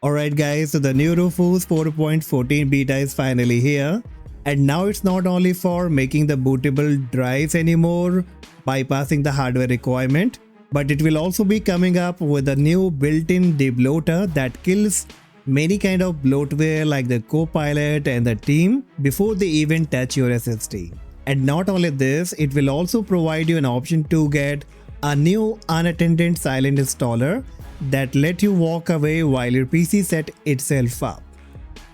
Alright guys, so the new Rufus 4.14 beta is finally here, and now it's not only for making the bootable drives anymore, bypassing the hardware requirement, but it will also be coming up with a new built-in debloater that kills many kind of bloatware like the Copilot and the team before they even touch your SSD. And not only this, it will also provide you an option to get a new unattended silent installer that let you walk away while your PC set itself up.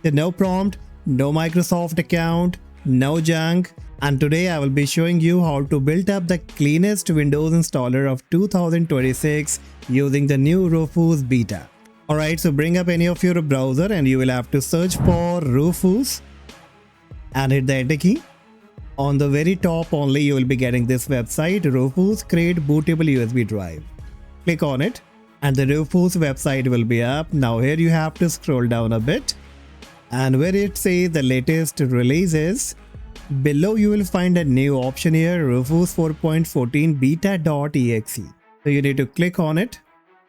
So no prompt, no Microsoft account, no junk, and today I will be showing you how to build up the cleanest Windows installer of 2026 using the new Rufus beta. Alright, so bring up any of your browser and you will have to search for Rufus and hit the enter key. On the very top only you will be getting this website, Rufus Create Bootable USB Drive. Click on it and the Rufus website will be up. Now here you have to scroll down a bit, and where it says the latest releases, below you will find a new option here, Rufus 4.14 beta.exe. So you need to click on it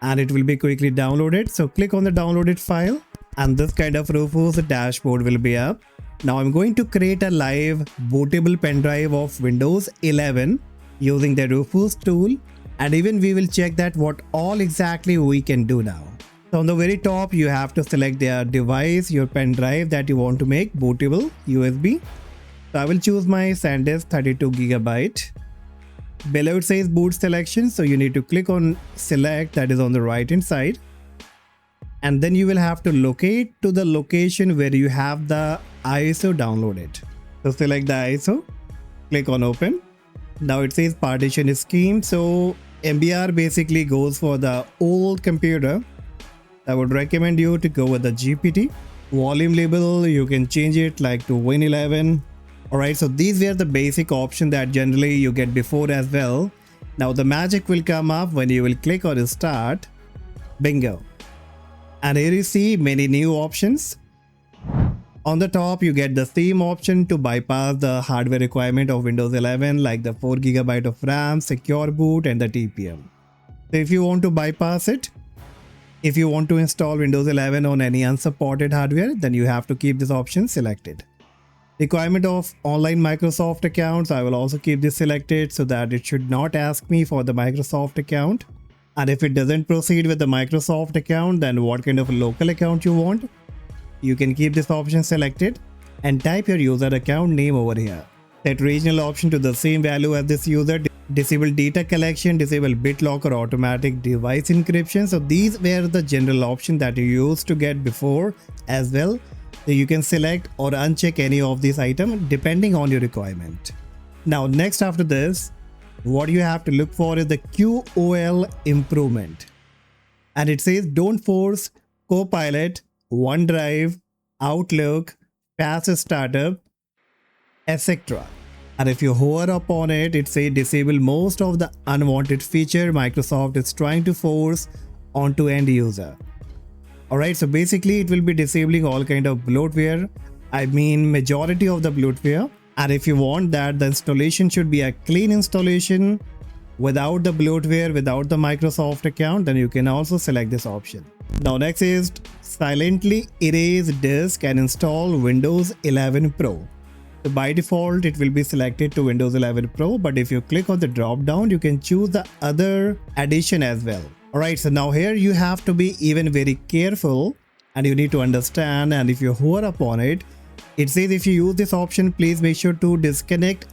and it will be quickly downloaded. So click on the downloaded file and this kind of Rufus dashboard will be up. Now I'm going to create a live bootable pen drive of Windows 11 using the Rufus tool, and even we will check that what all exactly we can do now. So on the very top you have to select the device, your pen drive that you want to make bootable USB. So I will choose my SanDisk 32 GB. Below it says boot selection, so you need to click on select, that is on the right hand side, and then you will have to locate to the location where you have the ISO downloaded. So select the ISO, click on open. Now it says partition scheme, so MBR basically goes for the old computer. I would recommend you to go with the GPT. Volume label, you can change it like to Win11. Alright, so these were the basic options that generally you get before as well. Now the magic will come up when you will click on start. Bingo. And here you see many new options. On the top you get the theme option to bypass the hardware requirement of Windows 11 like the 4 GB of RAM, secure boot and the TPM. So if you want to bypass it, if you want to install Windows 11 on any unsupported hardware, then you have to keep this option selected. Requirement of online Microsoft accounts, I will also keep this selected so that it should not ask me for the Microsoft account. And if it doesn't proceed with the Microsoft account, then what kind of local account you want, you can keep this option selected and type your user account name over here. Set regional option to the same value as this user. Disable data collection, disable BitLock or automatic device encryption. So these were the general options that you used to get before as well. So you can select or uncheck any of these items depending on your requirement. Now next after this, what you have to look for is the QoL improvement. And it says don't force Copilot, OneDrive, Outlook, Fast Startup, etc. And if you hover up on it, it says disable most of the unwanted feature Microsoft is trying to force onto end user. Alright, so basically it will be disabling all kind of bloatware. I mean majority of the bloatware. And if you want that the installation should be a clean installation without the bloatware, without the Microsoft account, then you can also select this option. Now next is silently erase disk and install Windows 11 Pro. So by default it will be selected to Windows 11 Pro, but if you click on the drop down you can choose the other addition as well. Alright, so now here you have to be even very careful and you need to understand, and if you hover up on it, it says if you use this option please make sure to disconnect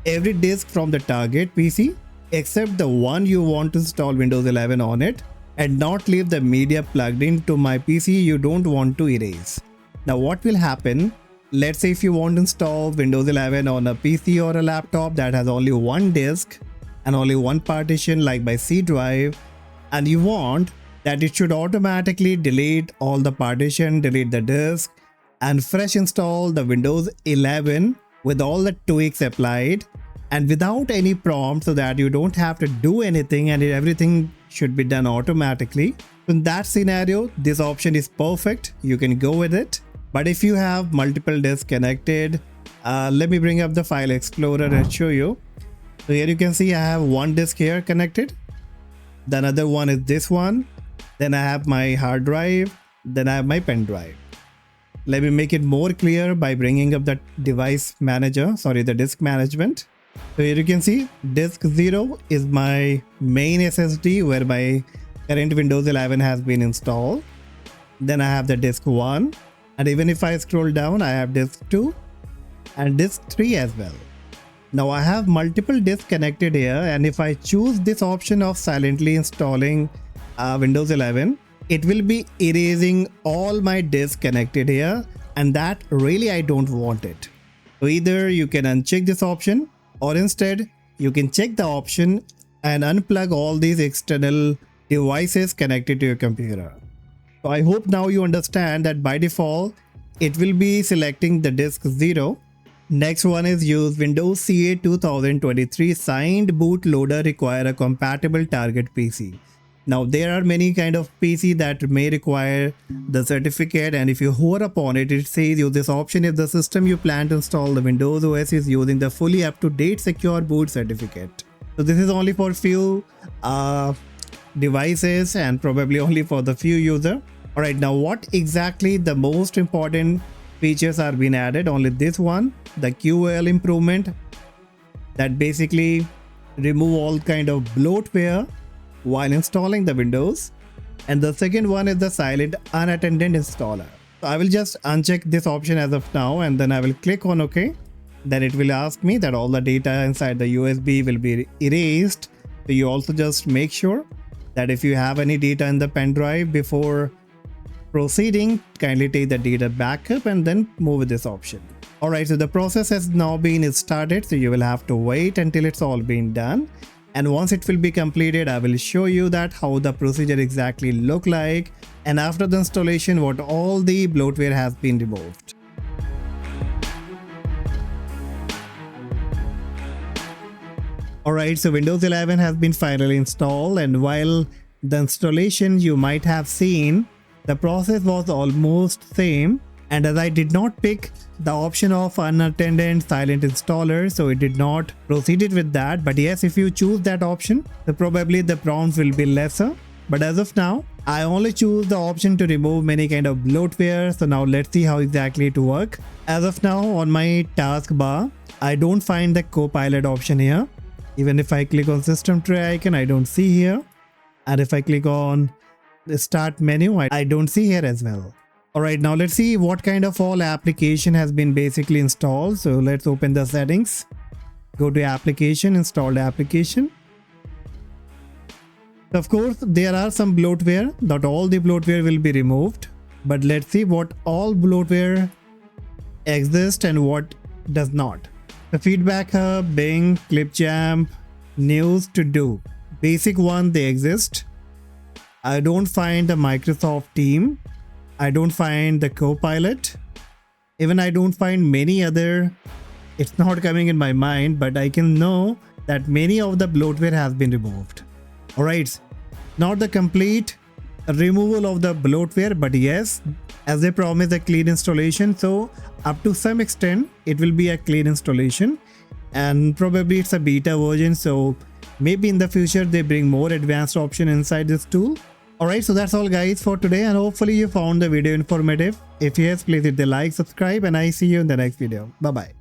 every disk from the target PC except the one you want to install Windows 11 on it, and not leave the media plugged into my PC you don't want to erase. Now what will happen, let's say if you want to install Windows 11 on a PC or a laptop that has only one disk and only one partition like by C drive, and you want that it should automatically delete all the partition, delete the disk and fresh install the Windows 11 with all the tweaks applied and without any prompt, so that you don't have to do anything and everything should be done automatically. In that scenario, this option is perfect. You can go with it. But if you have multiple disks connected, let me bring up the file explorer and show you. So here you can see I have one disk here connected. The another one is this one. Then I have my hard drive. Then I have my pen drive. Let me make it more clear by bringing up the device manager, the disk management. So here you can see disk 0 is my main SSD where my current Windows 11 has been installed. Then I have the disk 1, and even if I scroll down, I have disk 2 and disk 3 as well. Now I have multiple disks connected here, and if I choose this option of silently installing Windows 11, it will be erasing all my disks connected here, and that really I don't want it. So either you can uncheck this option, or instead you can check the option and unplug all these external devices connected to your computer. So I hope now you understand that by default it will be selecting the disk 0. Next one is use Windows CA 2023 signed bootloader require a compatible target PC. Now there are many kind of PC that may require the certificate, and if you hover upon it, it says use this option if the system you plan to install the Windows OS is using the fully up-to-date secure boot certificate. So this is only for few devices and probably only for the few user. Alright, now what exactly the most important features are being added? Only this one, the QoL improvement, that basically remove all kind of bloatware while installing the Windows. And the second one is the silent unattended installer. So I will just uncheck this option as of now, and then I will click on OK. Then it will ask me that all the data inside the USB will be erased. So you also just make sure that if you have any data in the pen drive, before proceeding, kindly take the data backup and then move with this option. Alright, so the process has now been started, so you will have to wait until it's all been done. And once it will be completed, I will show you that how the procedure exactly look like, and after the installation what all the bloatware has been removed. Alright, so Windows 11 has been finally installed, and while the installation you might have seen the process was almost same, and as I did not pick the option of unattended silent installer, so it did not proceed with that. But yes, if you choose that option, then probably the prompts will be lesser. But as of now, I only choose the option to remove many kind of bloatware. So now let's see how exactly it works. As of now, on my taskbar, I don't find the Copilot option here. Even if I click on system tray icon, I don't see here. And if I click on the start menu, I don't see here as well. Alright, now let's see what kind of all application has been basically installed. So let's open the settings, go to application, installed application. Of course, there are some bloatware. Not all the bloatware will be removed, but let's see what all bloatware exists and what does not. The Feedback Hub, Bing, Clipchamp, News, To Do. Basic one, they exist. I don't find the Microsoft Team. I don't find the Copilot. Even I don't find many other. It's not coming in my mind, but I can know that many of the bloatware has been removed. Alright, not the complete removal of the bloatware, but yes, as they promise a clean installation, so up to some extent it will be a clean installation, and probably it's a beta version, so maybe in the future they bring more advanced option inside this tool. Alright, so that's all guys for today, and hopefully you found the video informative. If yes, please hit the like, subscribe, and I see you in the next video. Bye bye.